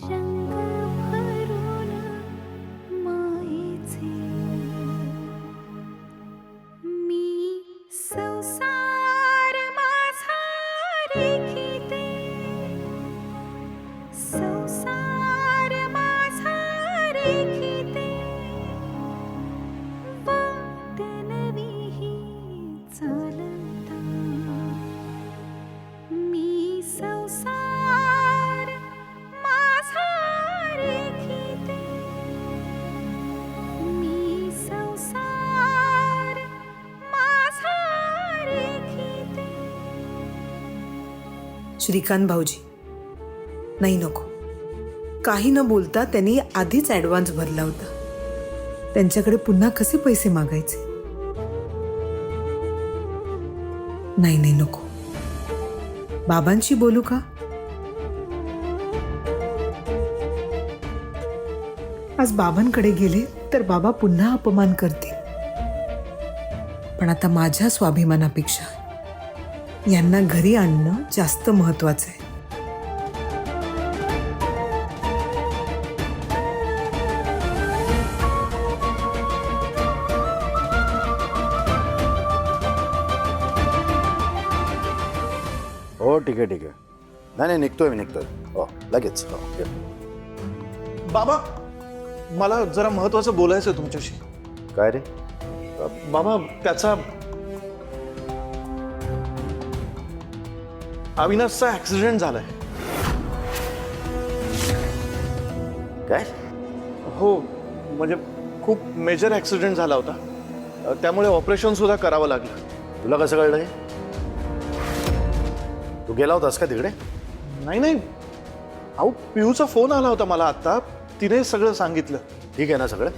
रंग भरून मायेचे मी संसार माझा रेखिते संसार माझा रेखिते वाट नवीही चालता मी संसार माझा रेखिते मी संसार माझा रेखिते. श्रीकांत भाऊजी, नाही नको. काही न बोलता त्यांनी आधीच ॲडव्हान्स भरला होता. त्यांच्याकडे पुन्हा कसे पैसे मागायचे? नाही नाही नको. बाबांशी बोलू का? आज बाबांकडे गेले तर बाबा पुन्हा अपमान करतील. पण आता माझ्या स्वाभिमानापेक्षा यांना घरी आणणं जास्त महत्वाचं आहे. हो ठीक आहे ठीक आहे. नाही नाही निघतोय मी निघतोय. हो लगेच. हो ये. बाबा, मला जरा महत्वाचं बोलायचं आहे तुमच्याशी. काय रे? बाबा, त्याचा अविनाशचा ऍक्सिडेंट झालाय. काय? हो, म्हणजे खूप मेजर ऍक्सिडेंट झाला होता. त्यामुळे ऑपरेशन सुद्धा करावं लागलं. तुला कसं कळलं हे? तू गेला होतास का तिकडे? नाही नाही, अहो पियूचा फोन आला होता मला आत्ता. तिने सगळं सांगितलं. ठीक आहे ना सगळं?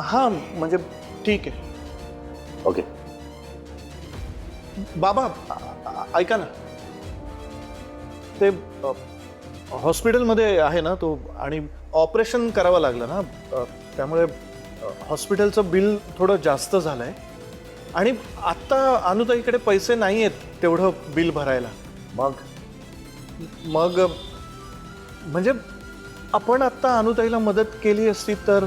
हां, म्हणजे ठीक आहे. ओके. बाबा, ऐका ना, ते हॉस्पिटलमध्ये आहे ना तो, आणि ऑपरेशन करावं लागलं ना, त्यामुळे हॉस्पिटलचं बिल थोडं जास्त झालं आहे. आणि आत्ता अनुताईकडे पैसे नाही आहेत तेवढं बिल भरायला. मग म्हणजे आपण आत्ता अनुताईला मदत केली असती तर.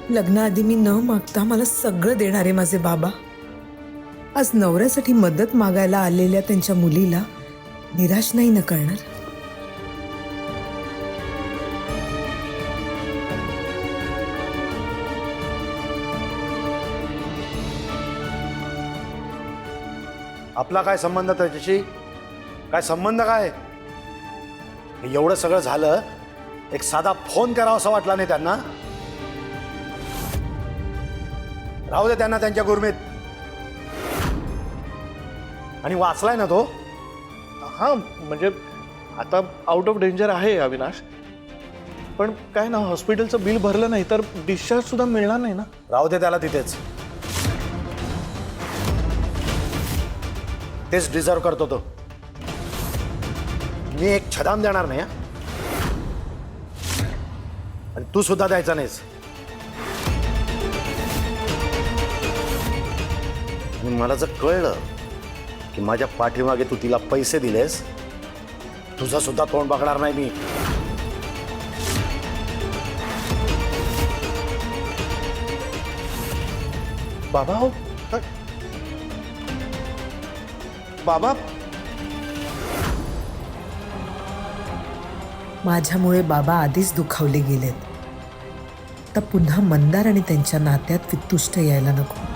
लग्नाआधी मी न मागता मला सगळं देणारे माझे बाबा आज नवऱ्यासाठी मदत मागायला आलेल्या त्यांच्या मुलीला निराश नाही न करणार. आपला काय संबंध त्याच्याशी? काय संबंध काय? हे एवढं सगळं झालं, एक साधा फोन करावा असं वाटला नाही त्यांना? राहू दे त्यांना त्यांच्या गुरमीत. आणि वाचलाय ना तो? हां, म्हणजे आता आउट ऑफ डेंजर आहे अविनाश. पण काय ना, हॉस्पिटलचं बिल भरलं नाही तर डिस्चार्ज सुद्धा मिळणार नाही ना. राहू दे त्याला तिथेच. तेच डिझर्व करतो तो. मी एक छदाम देणार नाही. आणि तू सुद्धा द्यायचा नाहीस. आणि मला जर कळलं की माझ्या पाठीमागे तू तिला पैसे दिलेस, तुझं सुद्धा तोंड बघणार नाही मी. बाबा, हो बाबा, माझ्यामुळे बाबा आधीच दुखावले गेलेत. तर पुन्हा मंदार आणि त्यांच्या नात्यात वितुष्ट यायला नको.